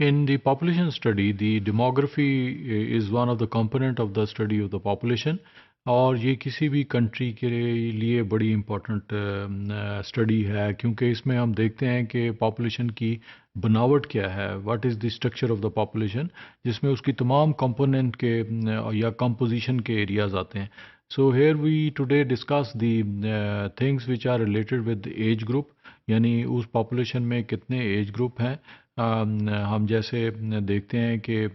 In the population study, the demography is one of the component of the study of the population और ये किसी भी country के लिए बड़ी इम्पोर्टेंट स्टडी है क्योंकि इसमें हम देखते हैं कि पॉपुलेशन की बनावट क्या है, what is the structure of the population, जिसमें उसकी तमाम कंपोनेंट के या कंपोजिशन के एरियाज आते हैं. So here we today discuss the things which are related with age group, यानी उस पॉपुलेशन में कितने एज ग्रुप हैं. हम जैसे देखते हैं कि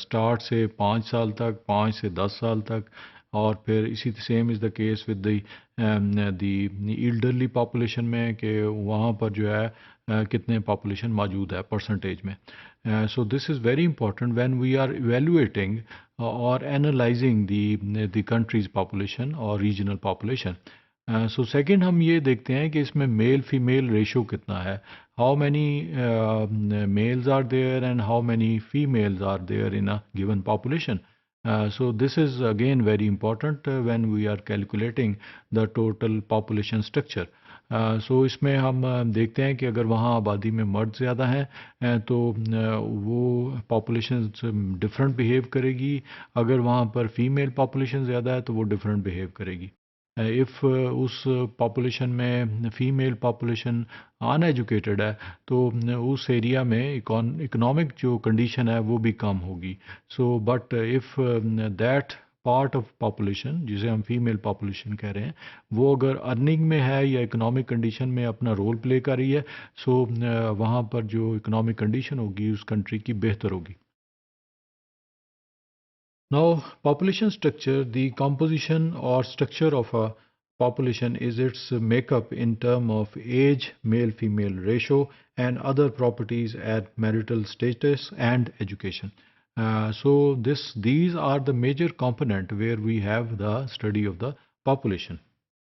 स्टार्ट से 5 साल तक, 5 से 10 साल तक, और फिर इसी same is the case with the elderly population में कि वहाँ पर जो है कितने पॉपुलेशन मौजूद है परसेंटेज में. So this is very important when we are evaluating और एनालाइजिंग द कंट्रीज पॉपुलेशन और रीजनल पॉपुलेशन. सो सेकंड हम ये देखते हैं कि इसमें मेल फीमेल रेशो कितना है, how many males are there and how many females are there in a given population. So this is again very important when we are calculating the total population structure. सो इसमें हम देखते हैं कि अगर वहाँ आबादी में मर्द ज़्यादा हैं तो वो पॉपुलेशन डिफरेंट बिहेव करेगी, अगर वहाँ पर फीमेल पॉपुलेशन ज़्यादा है तो वो डिफरेंट बिहेव करेगी. इफ़ उस पॉपुलेशन में फीमेल पॉपुलेशन अनएजुकेटेड है तो उस एरिया में इकोनॉमिक जो कंडीशन है वो भी कम होगी. So but if that part of population जिसे हम फीमेल पॉपुलेशन कह रहे हैं वो अगर अर्निंग में है या इकोनॉमिक कंडीशन में अपना रोल प्ले कर रही है, सो वहाँ पर जो इकोनॉमिक कंडीशन होगी उस कंट्री की बेहतर होगी. Now, population structure, the composition or structure of a population is its makeup in terms of age, male-female ratio, and other properties at marital status and education. These are the major component where we have the study of the population.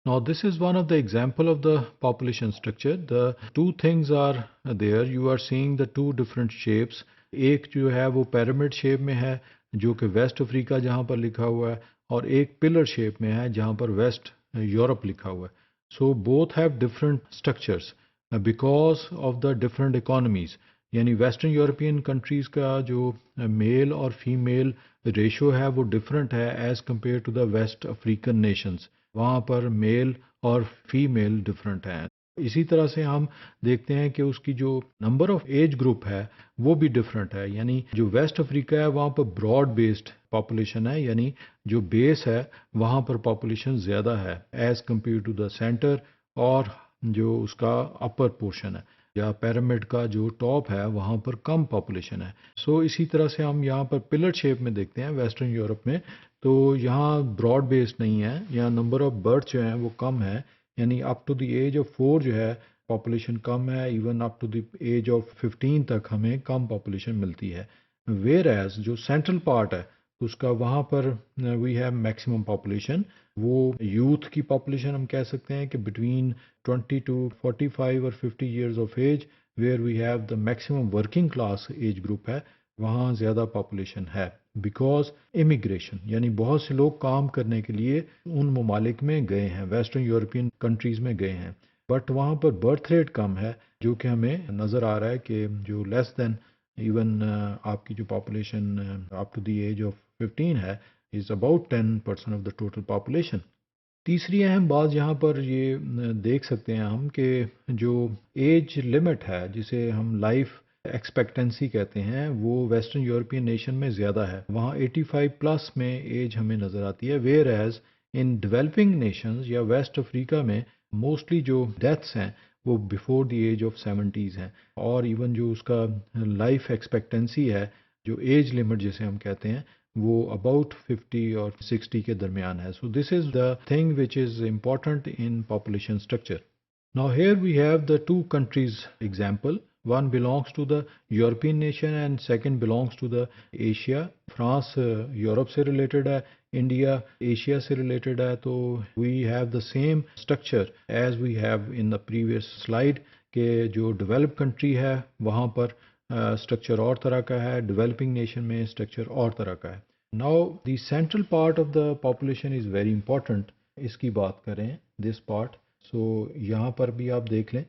Now, this is one of the example of the population structure. The two things are there. You are seeing the two different shapes. एक जो है वो pyramid shape में है जो कि waste Africa जहाँ पर लिखा हुआ है, और एक पिलर शेप में है जहाँ पर वेस्ट यूरोप लिखा हुआ है. So both have different structures because of the different economies. यानी वेस्टर्न यूरोपियन कंट्रीज़ का जो मेल और फीमेल रेशो है वो डिफरेंट है as compare to the West African nations. वहाँ पर मेल और फीमेल डिफरेंट हैं. इसी तरह से हम देखते हैं कि उसकी जो नंबर ऑफ एज ग्रुप है वो भी डिफरेंट है. यानी जो वेस्ट अफ्रीका है वहाँ पर ब्रॉड बेस्ड पॉपुलेशन है, यानी जो बेस है वहाँ पर पॉपुलेशन ज़्यादा है as compare to the centre, और जो उसका अपर पोर्शन है या पिरामिड का जो टॉप है वहाँ पर कम पॉपुलेशन है. सो इसी तरह से हम यहाँ पर पिलर शेप में देखते हैं वेस्टर्न यूरोप में, तो यहाँ ब्रॉड बेस्ड नहीं है, यहाँ नंबर ऑफ बर्थ जो हैं वो कम है. यानी up to the age of 4 जो है पॉपुलेशन कम है, even up to the age of 15 तक हमें कम पॉपुलेशन मिलती है. वेयर एज जो सेंट्रल पार्ट है उसका वहाँ पर वी हैव मैक्सिमम पॉपुलेशन. वो यूथ की पॉपुलेशन हम कह सकते हैं कि बिटवीन 20 टू 45 और 50 years of age, where we have the maximum working class age group है, वहाँ ज़्यादा पॉपुलेशन है बिकॉज इमिग्रेशन, यानी बहुत से लोग काम करने के लिए उन ममालिक में गए हैं, वेस्टर्न यूरोपियन कंट्रीज़ में गए हैं, बट वहाँ पर बर्थ रेट कम है जो कि हमें नज़र आ रहा है कि जो लेस देन इवन आपकी जो population up to the age of 15 है is about 10% of the total population. तीसरी अहम बात यहाँ पर ये देख सकते हैं हम कि जो एज लिमिट है जिसे हम लाइफ एक्सपेक्टेंसी कहते हैं वो वेस्टर्न यूरोपियन नेशन में ज़्यादा है. वहाँ 85 प्लस में एज हमें नज़र आती है, whereas in developing nations या वेस्ट अफ्रीका में मोस्टली जो डेथ्स हैं वो before the age of 70s हैं, और इवन जो उसका लाइफ एक्सपेक्टेंसी है, जो एज लिमिट जिसे हम कहते हैं, वो अबाउट 50 और 60 के दरमियान है. सो this is the thing which is important in population structure. Now here we have the two countries example. One belongs to the European nation and second belongs to the Asia. France Europe से related है, India Asia से related है. तो we have the same structure as we have in the previous slide कि जो developed country है वहाँ पर स्ट्रक्चर और तरह का है, डेवलपिंग नेशन में स्ट्रक्चर और तरह का है. Now the central part of the population is very important. इसकी बात करें दिस पार्ट, सो यहाँ पर भी आप देख लें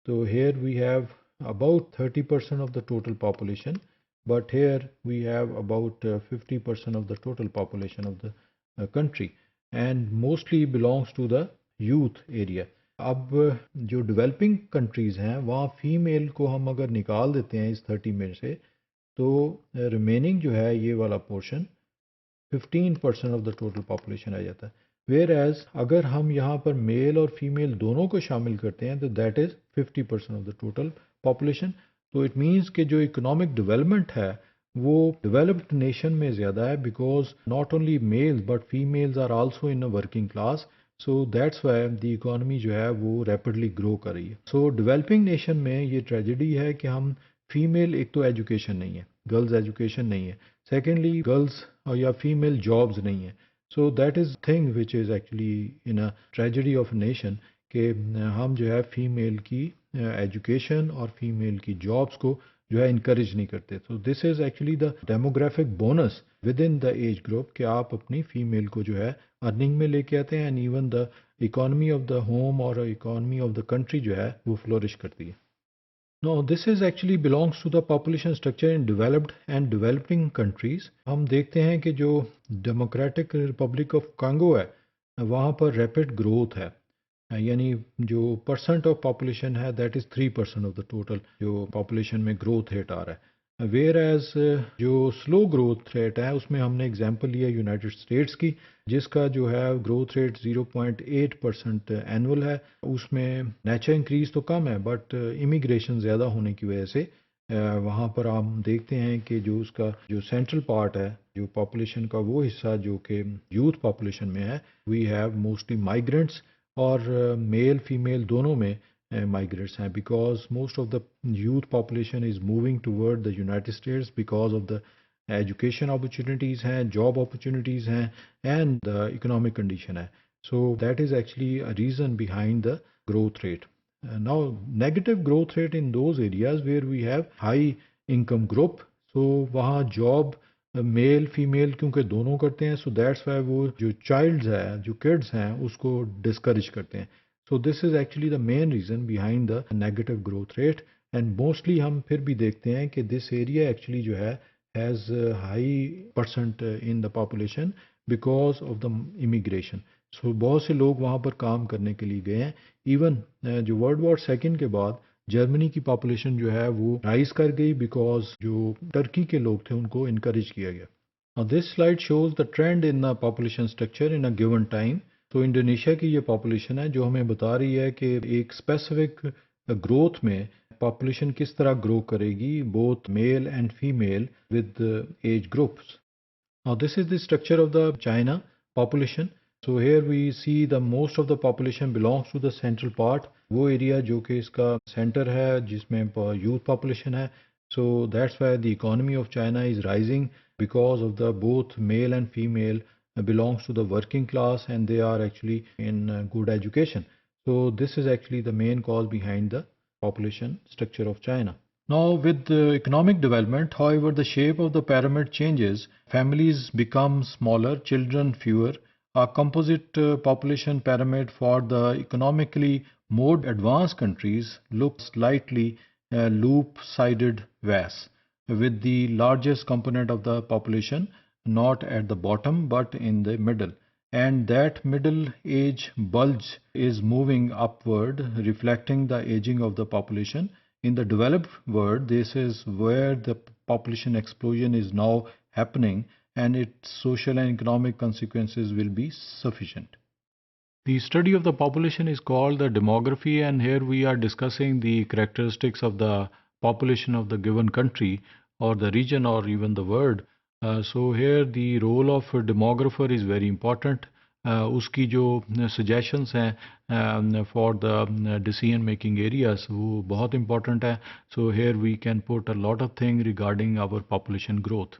तो here we have about 30% of the total population, but here we have about 50% of the total population of the country, and mostly belongs to the youth area. अब जो डेवलपिंग कंट्रीज़ हैं वहाँ फीमेल को हम अगर निकाल देते हैं इस 30 में से, तो रिमेनिंग जो है ये वाला portion 15% of the total population आ जाता है. वेयर एज अगर हम यहाँ पर मेल और फीमेल दोनों को शामिल करते हैं तो that is 50% of the total population. तो इट मीन्स कि जो इकोनॉमिक डेवलपमेंट है वो डेवलप्ड नेशन में ज़्यादा है, because not only males but females are also in a working class. So that's why the economy जो है वो रैपिडली ग्रो कर रही है. सो डेवलपिंग नेशन में ये ट्रेजेडी है कि हम फीमेल, एक तो एजुकेशन नहीं है, गर्ल्स एजुकेशन नहीं है, सेकेंडली गर्ल्स या फीमेल जॉब्स नहीं है. So that is thing which is actually in a tragedy of nation कि हम जो है फीमेल की एजुकेशन और फीमेल की जॉब्स को जो है इनकरेज नहीं करते. तो this is actually the demographic bonus with in the age group कि आप अपनी फीमेल को जो है अर्निंग में लेके आते हैं, and even the economy of the home और इकोनॉमी ऑफ द कंट्री जो है वो फ्लोरिश करती है. No, this is actually belongs to the population structure in developed and developing countries. हम देखते हैं कि जो डेमोक्रेटिक रिपब्लिक ऑफ कांगो है वहाँ पर रैपिड ग्रोथ है, यानी जो परसेंट ऑफ पॉपुलेशन है that is 3% of the total जो पॉपुलेशन में ग्रोथ रेट आ रहा है. वेयर एज जो स्लो ग्रोथ रेट है उसमें हमने एग्जांपल लिया यूनाइटेड स्टेट्स की, जिसका जो है ग्रोथ रेट 0.8% एनुअल है. उसमें नेचर इंक्रीज तो कम है बट इमिग्रेशन ज़्यादा होने की वजह से वहाँ पर हम देखते हैं कि जो उसका जो सेंट्रल पार्ट है जो पॉपुलेशन का वो हिस्सा जो कि यूथ पॉपुलेशन में है, वी हैव मोस्टली माइग्रेंट्स, और मेल फीमेल दोनों में migrants हैं, because most of the youth population is moving toward the United States because of the education opportunities हैं, job opportunities हैं, and the economic condition है. So that is actually a reason behind the growth rate. Now negative growth rate in those areas where we have high income group, so वहाँ job male female क्योंकि दोनों करते हैं, सो that's Y वो जो child's है जो किड्स हैं उसको डिस्करेज करते हैं. सो this is actually the main reason behind the negative growth rate. And mostly हम फिर भी देखते हैं कि दिस एरिया एक्चुअली जो है has high percent in the population because of the immigration. So बहुत से लोग वहाँ पर काम करने के लिए गए हैं. इवन जो वर्ल्ड वॉर सेकेंड के बाद जर्मनी की पॉपुलेशन जो है वो राइज कर गई बिकॉज जो टर्की के लोग थे उनको इनकरेज किया गया. Now this slide shows the trend in the population structure in a given time. तो इंडोनेशिया की ये पॉपुलेशन है जो हमें बता रही है कि एक स्पेसिफिक ग्रोथ में पॉपुलेशन किस तरह ग्रो करेगी, both male and female with age groups. Now this is the structure of the China population. So here we see the most of the population belongs to the central part, वो area जो कि इसका centre है जिसमें youth population है. So that's why the economy of China is rising because of the both male and female belongs to the working class and they are actually in good education. So this is actually the main cause behind the population structure of China. Now, with the economic development, however, the shape of the pyramid changes. Families become smaller, children fewer. A composite population pyramid for the economically more advanced countries looks slightly loop-sided vase, with the largest component of the population not at the bottom but in the middle. And that middle age bulge is moving upward, reflecting the aging of the population. In the developed world, this is where the population explosion is now happening and its social and economic consequences will be sufficient. The study of the population is called the demography, and here we are discussing the characteristics of the population of the given country or the region or even the world. So here the role of a demographer is very important. उसकी जो suggestions हैं for the decision making areas वो बहुत important है. So here we can put a lot of thing regarding our population growth.